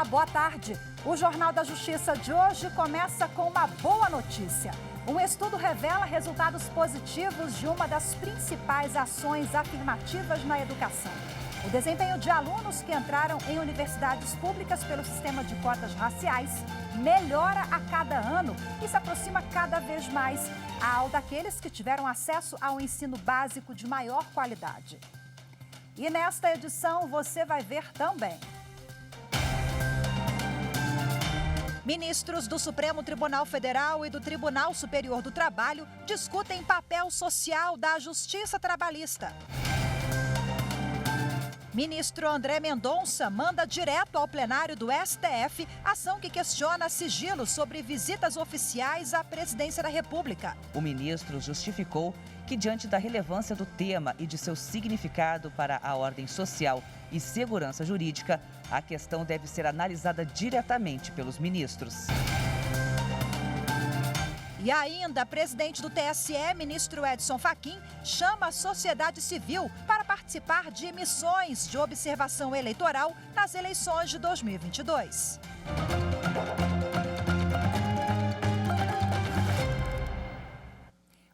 Olá, boa tarde. O Jornal da Justiça de hoje começa com uma boa notícia. Um estudo revela resultados positivos de uma das principais ações afirmativas na educação. O desempenho de alunos que entraram em universidades públicas pelo sistema de cotas raciais melhora a cada ano e se aproxima cada vez mais ao daqueles que tiveram acesso ao ensino básico de maior qualidade. E nesta edição você vai ver também: ministros do Supremo Tribunal Federal e do Tribunal Superior do Trabalho discutem papel social da Justiça Trabalhista. Ministro André Mendonça manda direto ao plenário do STF ação que questiona sigilo sobre visitas oficiais à presidência da República. O ministro justificou que, diante da relevância do tema e de seu significado para a ordem social e segurança jurídica, a questão deve ser analisada diretamente pelos ministros. E ainda, presidente do TSE, ministro Edson Fachin, chama a sociedade civil para participar de missões de observação eleitoral nas eleições de 2022.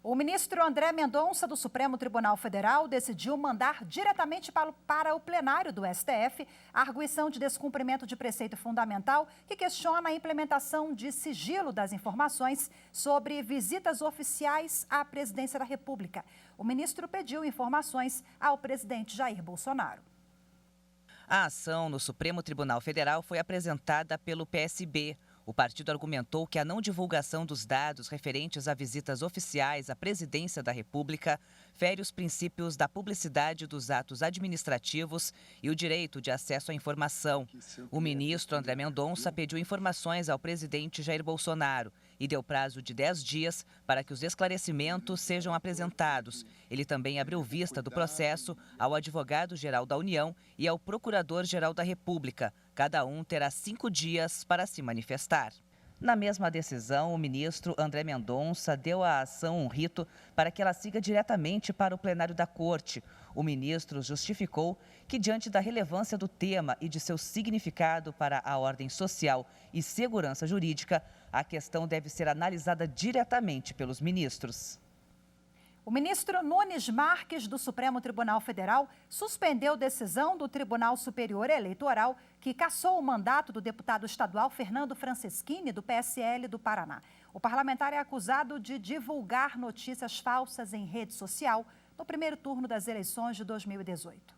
O ministro André Mendonça, do Supremo Tribunal Federal, decidiu mandar diretamente para o plenário do STF a arguição de descumprimento de preceito fundamental que questiona a implementação de sigilo das informações sobre visitas oficiais à presidência da República. O ministro pediu informações ao presidente Jair Bolsonaro. A ação no Supremo Tribunal Federal foi apresentada pelo PSB. O partido argumentou que a não divulgação dos dados referentes a visitas oficiais à presidência da República fere os princípios da publicidade dos atos administrativos e o direito de acesso à informação. O ministro André Mendonça pediu informações ao presidente Jair Bolsonaro e deu prazo de 10 dias para que os esclarecimentos sejam apresentados. Ele também abriu vista do processo ao advogado-geral da União e ao procurador-geral da República. Cada um terá 5 dias para se manifestar. Na mesma decisão, o ministro André Mendonça deu à ação um rito para que ela siga diretamente para o plenário da Corte. O ministro justificou que, diante da relevância do tema e de seu significado para a ordem social e segurança jurídica, a questão deve ser analisada diretamente pelos ministros. O ministro Nunes Marques, do Supremo Tribunal Federal, suspendeu decisão do Tribunal Superior Eleitoral que cassou o mandato do deputado estadual Fernando Francischini, do PSL do Paraná. O parlamentar é acusado de divulgar notícias falsas em rede social no primeiro turno das eleições de 2018.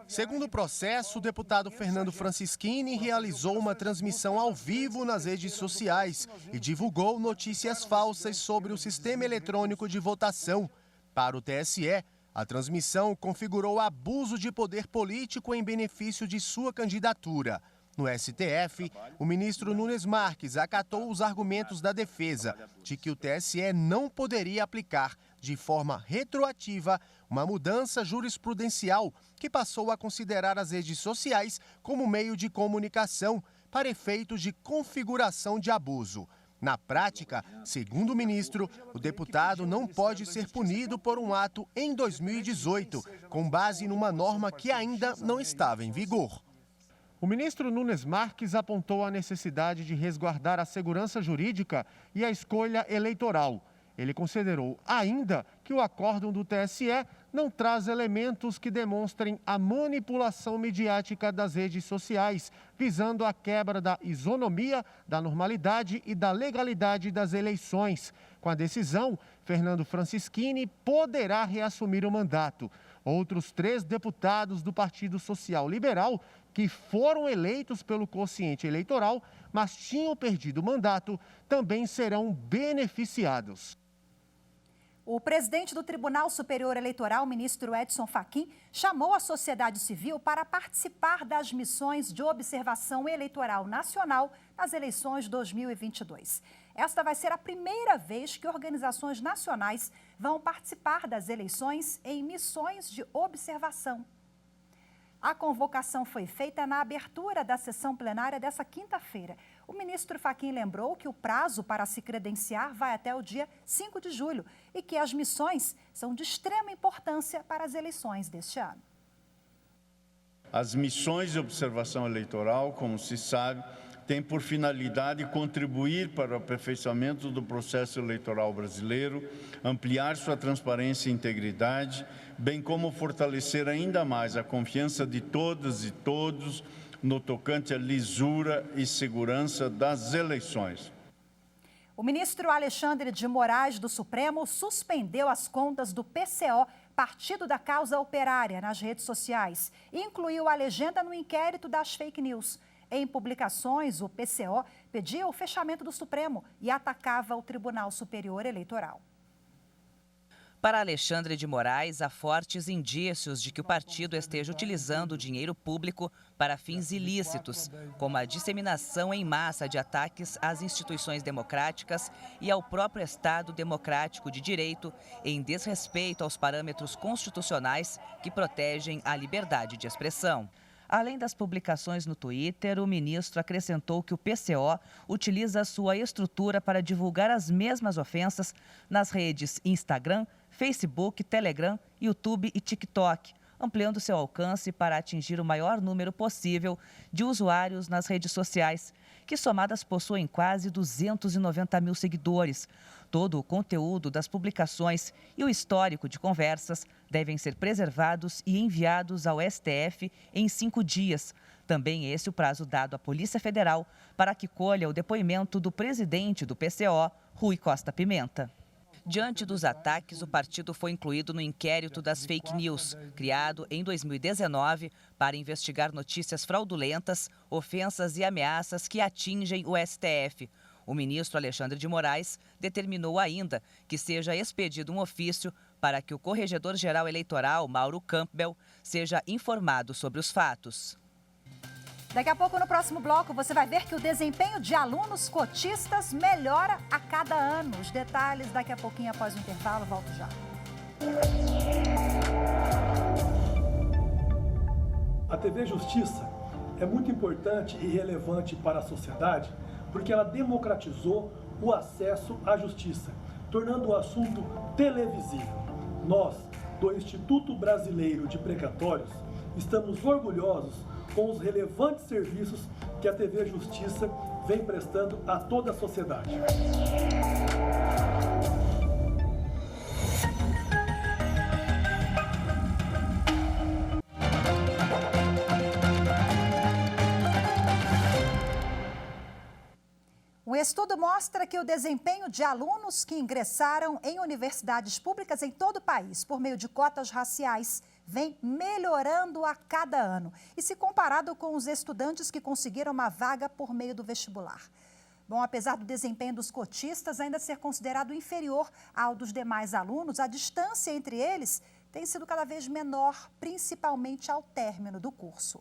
Segundo o processo, o deputado Fernando Francischini realizou uma transmissão ao vivo nas redes sociais e divulgou notícias falsas sobre o sistema eletrônico de votação. Para o TSE, a transmissão configurou abuso de poder político em benefício de sua candidatura. No STF, o ministro Nunes Marques acatou os argumentos da defesa de que o TSE não poderia aplicar de forma retroativa uma mudança jurisprudencial que passou a considerar as redes sociais como meio de comunicação para efeitos de configuração de abuso. Na prática, segundo o ministro, o deputado não pode ser punido por um ato em 2018, com base numa norma que ainda não estava em vigor. O ministro Nunes Marques apontou a necessidade de resguardar a segurança jurídica e a escolha eleitoral. Ele considerou ainda que o acórdão do TSE não traz elementos que demonstrem a manipulação midiática das redes sociais, visando a quebra da isonomia, da normalidade e da legalidade das eleições. Com a decisão, Fernando Francischini poderá reassumir o mandato. Outros 3 deputados do Partido Social Liberal, que foram eleitos pelo quociente eleitoral, mas tinham perdido o mandato, também serão beneficiados. O presidente do Tribunal Superior Eleitoral, ministro Edson Fachin, chamou a sociedade civil para participar das missões de observação eleitoral nacional nas eleições de 2022. Esta vai ser a primeira vez que organizações nacionais vão participar das eleições em missões de observação. A convocação foi feita na abertura da sessão plenária dessa quinta-feira. O ministro Fachin lembrou que o prazo para se credenciar vai até o dia 5 de julho e que as missões são de extrema importância para as eleições deste ano. As missões de observação eleitoral, como se sabe, têm por finalidade contribuir para o aperfeiçoamento do processo eleitoral brasileiro, ampliar sua transparência e integridade, bem como fortalecer ainda mais a confiança de todas e todos no tocante à lisura e segurança das eleições. O ministro Alexandre de Moraes do Supremo suspendeu as contas do PCO, Partido da Causa Operária, nas redes sociais e incluiu a legenda no inquérito das fake news. Em publicações, o PCO pedia o fechamento do Supremo e atacava o Tribunal Superior Eleitoral. Para Alexandre de Moraes, há fortes indícios de que o partido esteja utilizando o dinheiro público para fins ilícitos, como a disseminação em massa de ataques às instituições democráticas e ao próprio Estado democrático de direito, em desrespeito aos parâmetros constitucionais que protegem a liberdade de expressão. Além das publicações no Twitter, o ministro acrescentou que o PCO utiliza sua estrutura para divulgar as mesmas ofensas nas redes Instagram, Facebook, Telegram, YouTube e TikTok, ampliando seu alcance para atingir o maior número possível de usuários nas redes sociais, que somadas possuem quase 290 mil seguidores. Todo o conteúdo das publicações e o histórico de conversas devem ser preservados e enviados ao STF em 5 dias. Também esse o prazo dado à Polícia Federal para que colha o depoimento do presidente do PCO, Rui Costa Pimenta. Diante dos ataques, o partido foi incluído no inquérito das fake news, criado em 2019 para investigar notícias fraudulentas, ofensas e ameaças que atingem o STF. O ministro Alexandre de Moraes determinou ainda que seja expedido um ofício para que o Corregedor-Geral Eleitoral, Mauro Campbell, seja informado sobre os fatos. Daqui a pouco, no próximo bloco, você vai ver que o desempenho de alunos cotistas melhora a cada ano. Os detalhes daqui a pouquinho após o intervalo. Volto já. A TV Justiça é muito importante e relevante para a sociedade porque ela democratizou o acesso à justiça, tornando o assunto televisível. Nós, do Instituto Brasileiro de Precatórios, estamos orgulhosos com os relevantes serviços que a TV Justiça vem prestando a toda a sociedade. Um estudo mostra que o desempenho de alunos que ingressaram em universidades públicas em todo o país por meio de cotas raciais vem melhorando a cada ano, e se comparado com os estudantes que conseguiram uma vaga por meio do vestibular. Bom, apesar do desempenho dos cotistas ainda ser considerado inferior ao dos demais alunos, a distância entre eles tem sido cada vez menor, principalmente ao término do curso.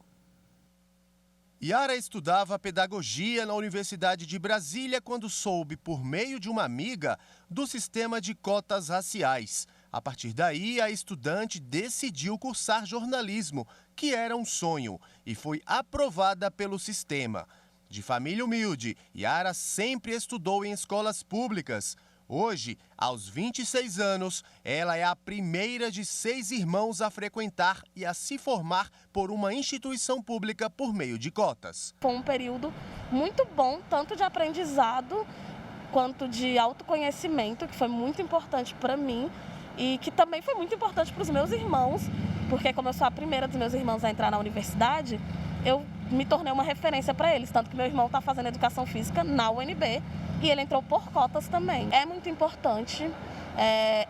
Yara estudava pedagogia na Universidade de Brasília quando soube, por meio de uma amiga, do sistema de cotas raciais. A partir daí, a estudante decidiu cursar jornalismo, que era um sonho, e foi aprovada pelo sistema. De família humilde, Yara sempre estudou em escolas públicas. Hoje, aos 26 anos, ela é a primeira de 6 irmãos a frequentar e a se formar por uma instituição pública por meio de cotas. Foi um período muito bom, tanto de aprendizado quanto de autoconhecimento, que foi muito importante para mim e que também foi muito importante para os meus irmãos, porque como eu sou a primeira dos meus irmãos a entrar na universidade, eu me tornei uma referência para eles, tanto que meu irmão está fazendo educação física na UNB e ele entrou por cotas também. É muito importante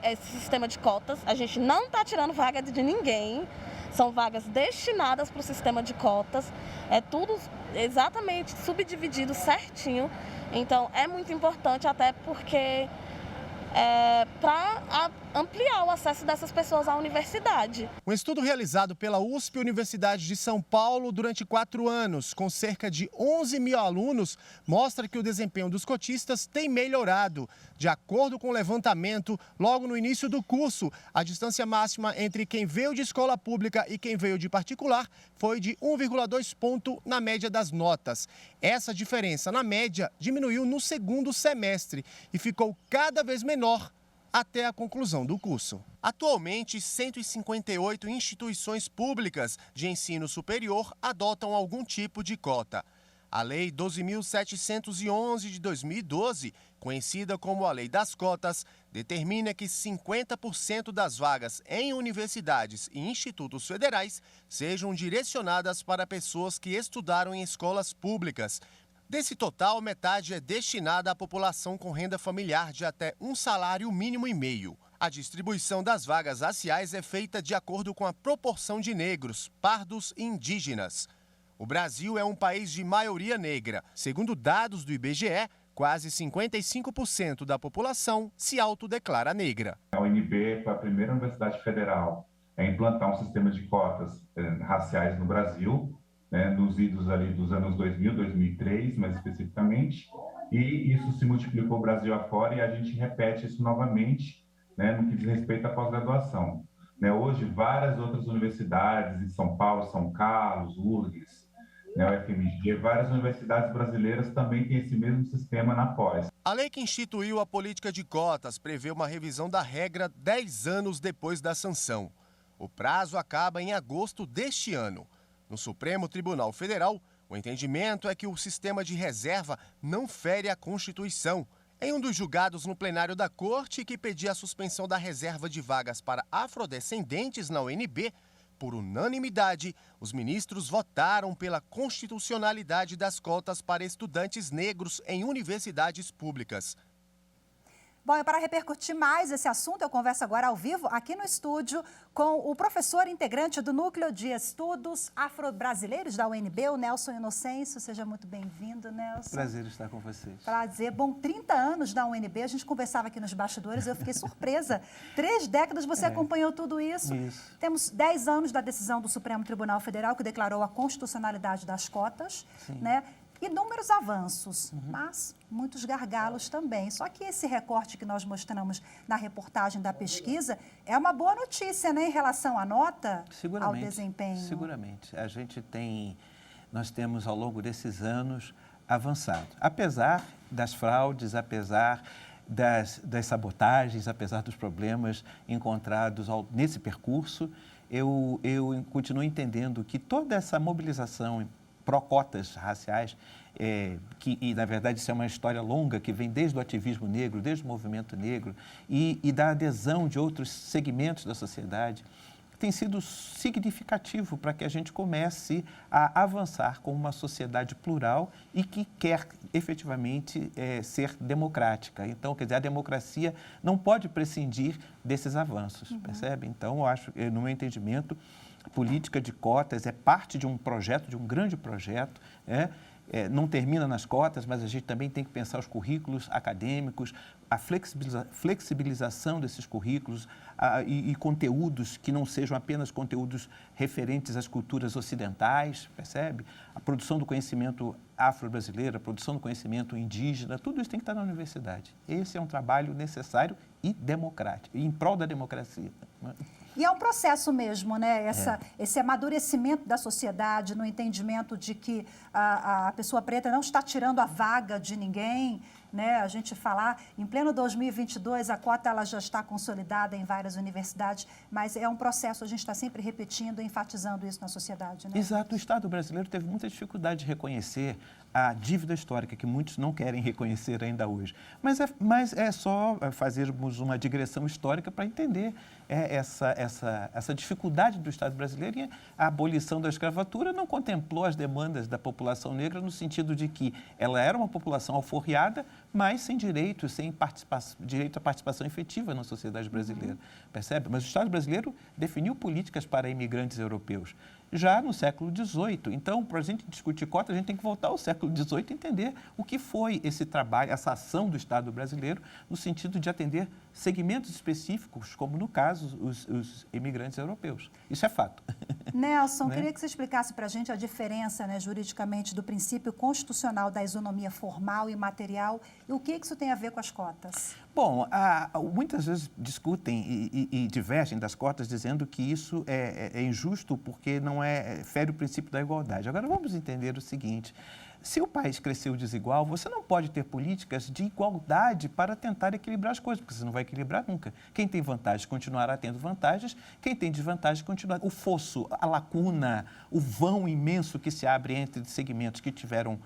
esse sistema de cotas, a gente não está tirando vaga de ninguém, são vagas destinadas para o sistema de cotas, é tudo exatamente subdividido certinho, então é muito importante até porque para ampliar o acesso dessas pessoas à universidade. Um estudo realizado pela USP Universidade de São Paulo durante 4 anos, com cerca de 11 mil alunos, mostra que o desempenho dos cotistas tem melhorado. De acordo com o levantamento, logo no início do curso, a distância máxima entre quem veio de escola pública e quem veio de particular foi de 1,2 ponto na média das notas. Essa diferença, na média, diminuiu no segundo semestre e ficou cada vez menor até a conclusão do curso. Atualmente, 158 instituições públicas de ensino superior adotam algum tipo de cota. A Lei 12.711 de 2012, conhecida como a Lei das Cotas, determina que 50% das vagas em universidades e institutos federais sejam direcionadas para pessoas que estudaram em escolas públicas. Desse total, metade é destinada à população com renda familiar de até um salário mínimo e meio. A distribuição das vagas raciais é feita de acordo com a proporção de negros, pardos e indígenas. O Brasil é um país de maioria negra. Segundo dados do IBGE, quase 55% da população se autodeclara negra. A UNB foi a primeira universidade federal a implantar um sistema de cotas raciais no Brasil, nos idos ali dos anos 2000, 2003, mais especificamente, e isso se multiplicou Brasil afora e a gente repete isso novamente, no que diz respeito à pós-graduação. Hoje, várias outras universidades, em São Paulo, São Carlos, URGS, o FMG, várias universidades brasileiras também têm esse mesmo sistema na pós. A lei que instituiu a política de cotas prevê uma revisão da regra 10 anos depois da sanção. O prazo acaba em agosto deste ano. No Supremo Tribunal Federal, o entendimento é que o sistema de reserva não fere a Constituição. Em um dos julgados no plenário da Corte, que pedia a suspensão da reserva de vagas para afrodescendentes na UNB, por unanimidade, os ministros votaram pela constitucionalidade das cotas para estudantes negros em universidades públicas. Bom, e para repercutir mais esse assunto, eu converso agora ao vivo, aqui no estúdio, com o professor integrante do Núcleo de Estudos Afro-Brasileiros da UNB, o Nelson Inocêncio. Seja muito bem-vindo, Nelson. Prazer estar com vocês. Prazer. Bom, 30 anos da UNB, a gente conversava aqui nos bastidores, eu fiquei surpresa. 3 décadas você acompanhou tudo isso. Isso. Temos 10 anos da decisão do Supremo Tribunal Federal, que declarou a constitucionalidade das cotas, né? Inúmeros avanços, mas muitos gargalos também. Só que esse recorte que nós mostramos na reportagem da pesquisa é uma boa notícia, né, em relação à nota, ao desempenho. Seguramente. Nós temos, ao longo desses anos, avançado. Apesar das fraudes, apesar das sabotagens, apesar dos problemas encontrados nesse percurso, eu continuo entendendo que toda essa mobilização pró-cotas raciais, e na verdade isso é uma história longa que vem desde o ativismo negro, desde o movimento negro e da adesão de outros segmentos da sociedade, tem sido significativo para que a gente comece a avançar como uma sociedade plural e que quer efetivamente ser democrática. Então, quer dizer, a democracia não pode prescindir desses avanços, percebe? Então, eu acho, no meu entendimento, a política de cotas é parte de um projeto, de um grande projeto, não termina nas cotas, mas a gente também tem que pensar os currículos acadêmicos, a flexibilização desses currículos e conteúdos que não sejam apenas conteúdos referentes às culturas ocidentais, percebe? A produção do conhecimento afro-brasileiro, a produção do conhecimento indígena, tudo isso tem que estar na universidade. Esse é um trabalho necessário e democrático, e em prol da democracia. E é um processo mesmo, né? Esse amadurecimento da sociedade no entendimento de que a pessoa preta não está tirando a vaga de ninguém, né? A gente falar, em pleno 2022, a cota ela já está consolidada em várias universidades, mas é um processo, a gente está sempre repetindo, enfatizando isso na sociedade, né? Exato. O Estado brasileiro teve muita dificuldade de reconhecer a dívida histórica, que muitos não querem reconhecer ainda hoje. Mas é só fazermos uma digressão histórica para entender essa dificuldade do Estado brasileiro. E a abolição da escravatura não contemplou as demandas da população negra no sentido de que ela era uma população alforriada, mas sem direitos, sem direito à participação efetiva na sociedade brasileira, percebe? Mas o Estado brasileiro definiu políticas para imigrantes europeus já no século XVIII. Então, para a gente discutir cota, a gente tem que voltar ao século XVIII e entender o que foi esse trabalho, essa ação do Estado brasileiro no sentido de atender segmentos específicos, como no caso os imigrantes europeus. Isso é fato. Nelson, queria que você explicasse para a gente a diferença, né, juridicamente, do princípio constitucional da isonomia formal e material e o que isso tem a ver com as cotas. Bom, muitas vezes discutem e divergem das cotas dizendo que isso é injusto porque não fere o princípio da igualdade. Agora, vamos entender o seguinte, Se o país cresceu desigual, você não pode ter políticas de igualdade para tentar equilibrar as coisas, porque você não vai equilibrar nunca. Quem tem vantagem continuará tendo vantagens, quem tem desvantagem continuará. O fosso, a lacuna, o vão imenso que se abre entre segmentos que tiveram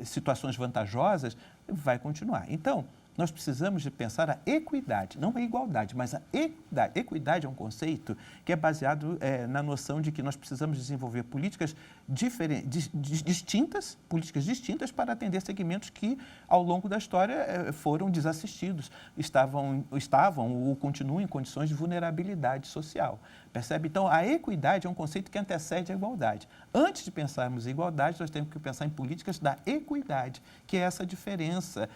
situações vantajosas, vai continuar. Então, nós precisamos de pensar a equidade, não a igualdade, mas a equidade. Equidade é um conceito que é baseado na noção de que nós precisamos desenvolver políticas distintas para atender segmentos que, ao longo da história, foram desassistidos, estavam ou continuam em condições de vulnerabilidade social. Percebe? Então, a equidade é um conceito que antecede a igualdade. Antes de pensarmos em igualdade, nós temos que pensar em políticas da equidade, que é essa diferença,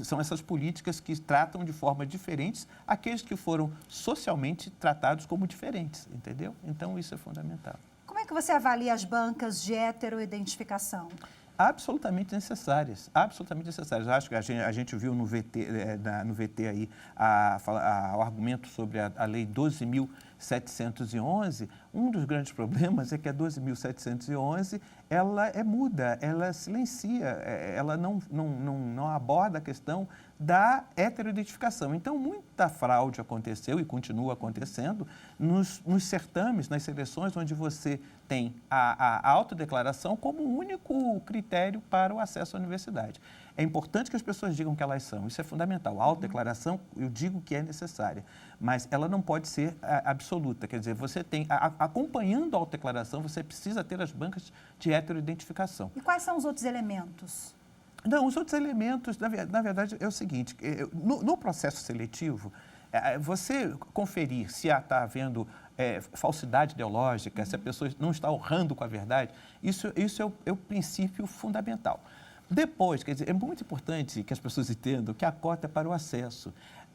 são essas políticas que tratam de forma diferentes aqueles que foram socialmente tratados como diferentes, entendeu? Então, isso é fundamental. Como é que você avalia as bancas de heteroidentificação? Absolutamente necessárias, absolutamente necessárias. Acho que a gente viu no VT aí o argumento sobre a Lei 12.711. Um dos grandes problemas é que a 12.711 ela é muda, ela silencia, ela não aborda a questão da heteroidentificação. Então, muita fraude aconteceu e continua acontecendo nos certames, nas seleções, onde você tem a autodeclaração como único critério para o acesso à universidade. É importante que as pessoas digam que elas são, isso é fundamental. A autodeclaração, eu digo que é necessária, mas ela não pode ser absoluta. Quer dizer, você tem, acompanhando a autodeclaração, você precisa ter as bancas de heteroidentificação. E quais são os outros elementos? Não, os outros elementos, na verdade, é o seguinte, no processo seletivo, você conferir se está havendo falsidade ideológica, se a pessoa não está honrando com a verdade, isso é o princípio fundamental. Depois, quer dizer, é muito importante que as pessoas entendam que a cota é para o acesso.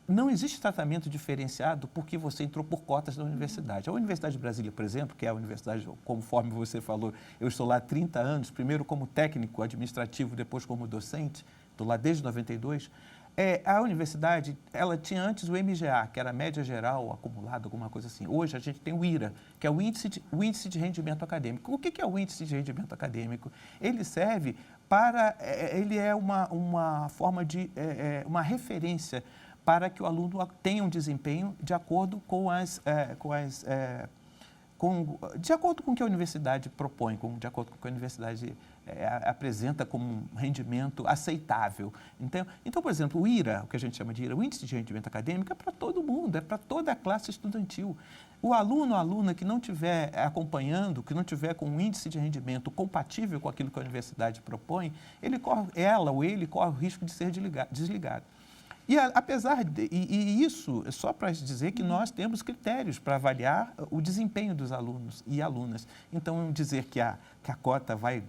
Não existe tratamento diferenciado porque você entrou por cotas da universidade. A Universidade de Brasília, por exemplo, que é a universidade, conforme você falou, eu estou lá há 30 anos, primeiro como técnico administrativo, depois como docente, estou lá desde 92. A universidade, ela tinha antes o MGA, que era a média geral acumulada, alguma coisa assim. Hoje a gente tem o IRA, que é o índice de rendimento acadêmico. O que é o índice de rendimento acadêmico? Ele serve para, ele é uma forma de, uma referência para que o aluno tenha um desempenho de acordo de acordo com o que a universidade propõe, de acordo com o que a universidade apresenta como um rendimento aceitável. Então, por exemplo, o IRA, o que a gente chama de IRA, o Índice de Rendimento Acadêmico, é para todo mundo, é para toda a classe estudantil. O aluno ou aluna que não estiver acompanhando, que não estiver com um índice de rendimento compatível com aquilo que a universidade propõe, ela ou ele corre o risco de ser desligado. E isso é só para dizer que nós temos critérios para avaliar o desempenho dos alunos e alunas. Então, dizer que a cota vai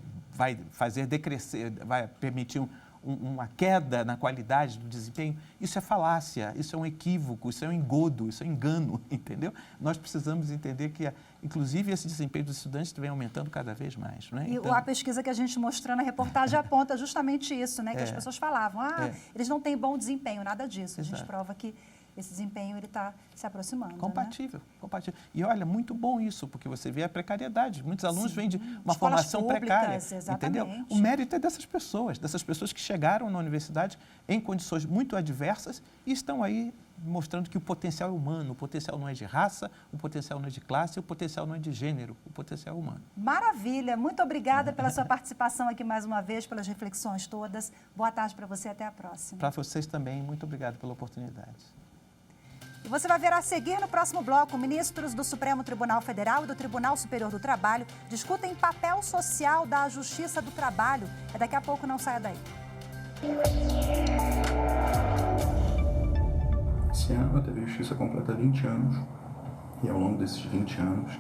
fazer decrescer, vai permitir uma queda na qualidade do desempenho, isso é falácia, isso é um equívoco, isso é um engodo, isso é um engano, entendeu? Nós precisamos entender que, inclusive, esse desempenho dos estudantes vem aumentando cada vez mais. Né? E a pesquisa que a gente mostrou na reportagem aponta justamente isso, né? Que as pessoas falavam, eles não têm bom desempenho, nada disso. A gente prova que esse desempenho está se aproximando. Compatível. E olha, muito bom isso, porque você vê a precariedade. Muitos alunos vêm de uma formação precária. Exatamente. Entendeu? O mérito é dessas pessoas que chegaram na universidade em condições muito adversas e estão aí mostrando que o potencial é humano, o potencial não é de raça, o potencial não é de classe, o potencial não é de gênero, o potencial é humano. Maravilha! Muito obrigada pela sua participação aqui mais uma vez, pelas reflexões todas. Boa tarde para você, até a próxima. Para vocês também, muito obrigado pela oportunidade. E você vai ver a seguir no próximo bloco, ministros do Supremo Tribunal Federal e do Tribunal Superior do Trabalho discutem papel social da Justiça do Trabalho. É daqui a pouco, não saia daí. Esse ano a TV Justiça completa 20 anos e ao longo desses 20 anos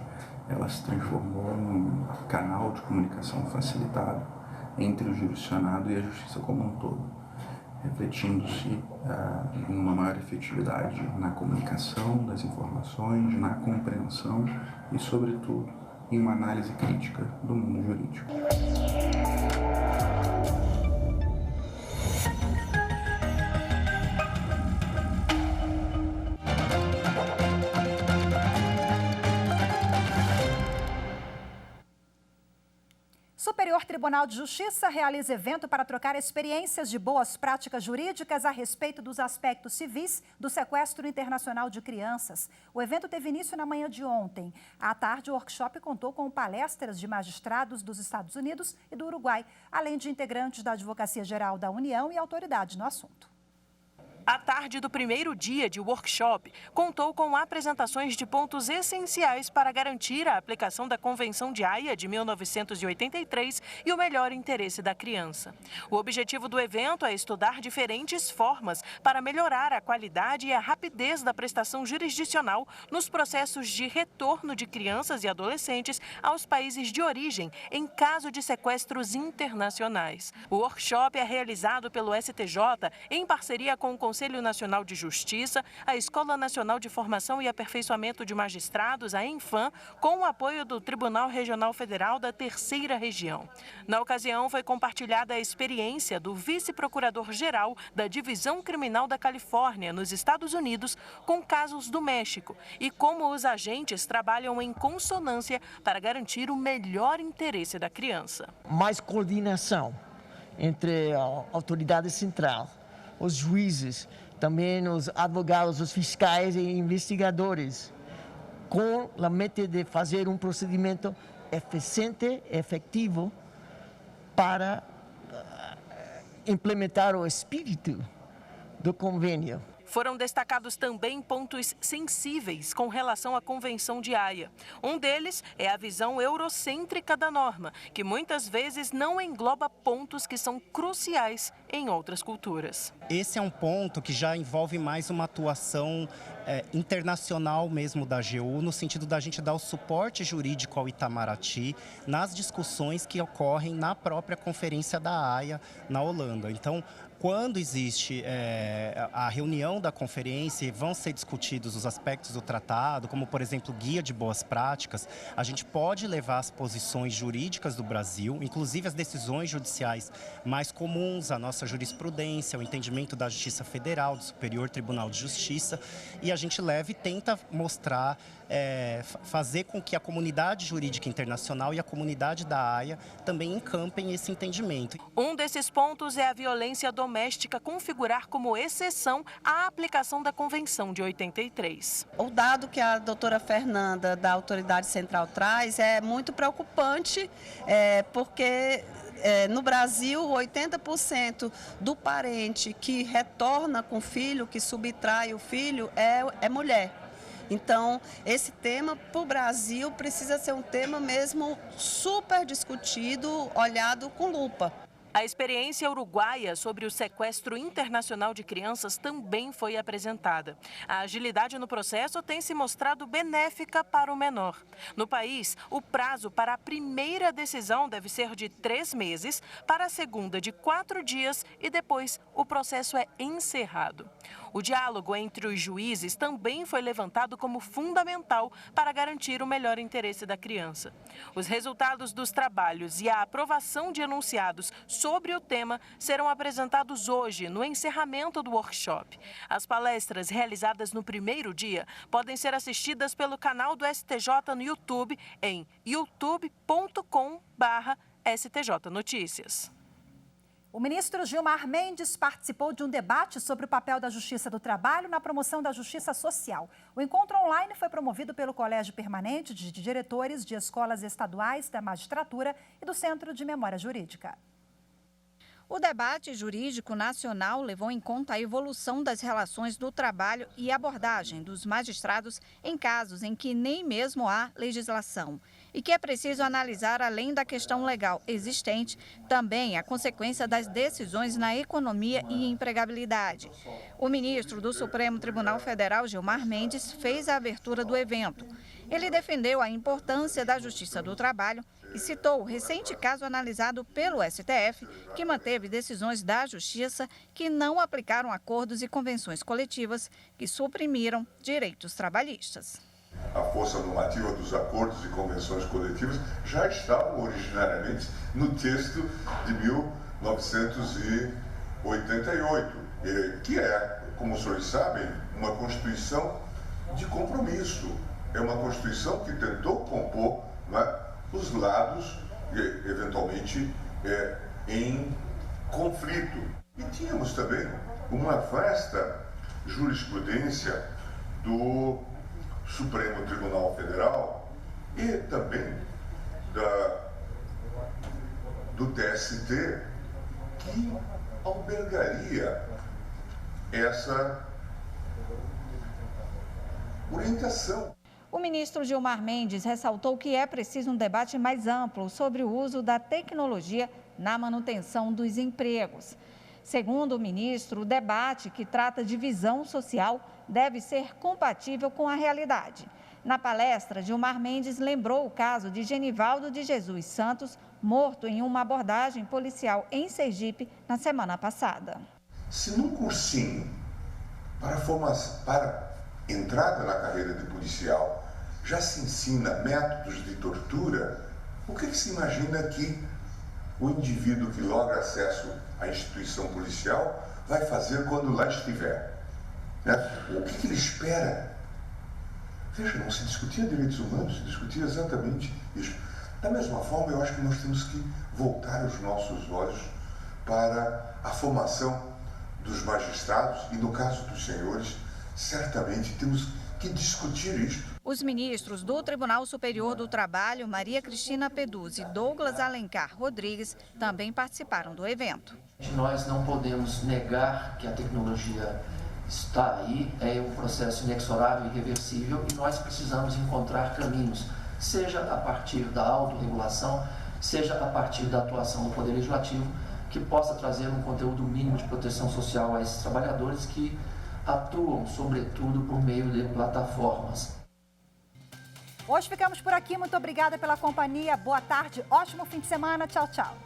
ela se transformou num canal de comunicação facilitado entre o jurisdicionado e a justiça como um todo, refletindo-se em uma maior efetividade na comunicação das informações, na compreensão e, sobretudo, em uma análise crítica do mundo jurídico. Superior Superior Tribunal de Justiça realiza evento para trocar experiências de boas práticas jurídicas a respeito dos aspectos civis do sequestro internacional de crianças. O evento teve início na manhã de ontem. À tarde, o workshop contou com palestras de magistrados dos Estados Unidos e do Uruguai, além de integrantes da Advocacia Geral da União e autoridades no assunto. A tarde do primeiro dia de workshop contou com apresentações de pontos essenciais para garantir a aplicação da Convenção de Haia de 1983 e o melhor interesse da criança. O objetivo do evento é estudar diferentes formas para melhorar a qualidade e a rapidez da prestação jurisdicional nos processos de retorno de crianças e adolescentes aos países de origem em caso de sequestros internacionais. O workshop é realizado pelo STJ em parceria com o Conselho Nacional de Justiça, a Escola Nacional de Formação e Aperfeiçoamento de Magistrados, a ENFAM, com o apoio do Tribunal Regional Federal da Terceira Região. Na ocasião, foi compartilhada a experiência do vice-procurador-geral da Divisão Criminal da Califórnia, nos Estados Unidos, com casos do México e como os agentes trabalham em consonância para garantir o melhor interesse da criança. Mais coordenação entre a autoridade central, os juízes, também os advogados, os fiscais e investigadores, com a meta de fazer um procedimento eficiente, efetivo, para implementar o espírito do convênio. Foram destacados também pontos sensíveis com relação à Convenção de Haia. Um deles é a visão eurocêntrica da norma, que muitas vezes não engloba pontos que são cruciais em outras culturas. Esse é um ponto que já envolve mais uma atuação internacional mesmo da AGU, no sentido da gente dar o suporte jurídico ao Itamaraty nas discussões que ocorrem na própria Conferência da Haia na Holanda. Então, quando existe a reunião da conferência e vão ser discutidos os aspectos do tratado, como, por exemplo, o guia de boas práticas, a gente pode levar as posições jurídicas do Brasil, inclusive as decisões judiciais mais comuns, a nossa jurisprudência, o entendimento da Justiça Federal, do Superior Tribunal de Justiça, e a gente leva e tenta mostrar, fazer com que a comunidade jurídica internacional e a comunidade da Haia também encampem esse entendimento. Um desses pontos é a violência doméstica configurar como exceção à aplicação da Convenção de 83. O dado que a doutora Fernanda, da Autoridade Central, traz é muito preocupante, porque no Brasil, 80% do parente que retorna com o filho, que subtrai o filho, é mulher. Então, esse tema para o Brasil precisa ser um tema mesmo super discutido, olhado com lupa. A experiência uruguaia sobre o sequestro internacional de crianças também foi apresentada. A agilidade no processo tem se mostrado benéfica para o menor. No país, o prazo para a primeira decisão deve ser de 3 meses, para a segunda de 4 dias e depois o processo é encerrado. O diálogo entre os juízes também foi levantado como fundamental para garantir o melhor interesse da criança. Os resultados dos trabalhos e a aprovação de enunciados sobre o tema serão apresentados hoje, no encerramento do workshop. As palestras realizadas no primeiro dia podem ser assistidas pelo canal do STJ no YouTube em youtube.com/STJ Notícias. O ministro Gilmar Mendes participou de um debate sobre o papel da Justiça do Trabalho na promoção da justiça social. O encontro online foi promovido pelo Colégio Permanente de Diretores de Escolas Estaduais da Magistratura e do Centro de Memória Jurídica. O debate jurídico nacional levou em conta a evolução das relações do trabalho e abordagem dos magistrados em casos em que nem mesmo há legislação e que é preciso analisar, além da questão legal existente, também a consequência das decisões na economia e empregabilidade. O ministro do Supremo Tribunal Federal, Gilmar Mendes, fez a abertura do evento. Ele defendeu a importância da Justiça do Trabalho e citou o recente caso analisado pelo STF, que manteve decisões da Justiça que não aplicaram acordos e convenções coletivas que suprimiram direitos trabalhistas. A força normativa dos acordos e convenções coletivas já estavam originariamente no texto de 1988, que é, como os senhores sabem, uma Constituição de compromisso. É uma Constituição que tentou compor, não é, os lados eventualmente, em conflito. E tínhamos também uma vasta jurisprudência do Supremo Tribunal Federal e também do TST, que albergaria essa orientação. O ministro Gilmar Mendes ressaltou que é preciso um debate mais amplo sobre o uso da tecnologia na manutenção dos empregos. Segundo o ministro, o debate que trata de visão social deve ser compatível com a realidade. Na palestra, Gilmar Mendes lembrou o caso de Genivaldo de Jesus Santos, morto em uma abordagem policial em Sergipe na semana passada. Se num cursinho para entrada na carreira de policial já se ensina métodos de tortura, o que se imagina que o indivíduo que logra acesso à instituição policial vai fazer quando lá estiver? O que ele espera? Veja, não se discutia direitos humanos, se discutia exatamente isso. Da mesma forma, eu acho que nós temos que voltar os nossos olhos para a formação dos magistrados e, no caso dos senhores, certamente temos que discutir isto. Os ministros do Tribunal Superior do Trabalho, Maria Cristina Peduzzi e Douglas Alencar Rodrigues, também participaram do evento. Nós não podemos negar que a tecnologia está aí, é um processo inexorável e irreversível, e nós precisamos encontrar caminhos, seja a partir da autorregulação, seja a partir da atuação do Poder Legislativo, que possa trazer um conteúdo mínimo de proteção social a esses trabalhadores que atuam, sobretudo, por meio de plataformas. Hoje ficamos por aqui. Muito obrigada pela companhia. Boa tarde, ótimo fim de semana. Tchau, tchau.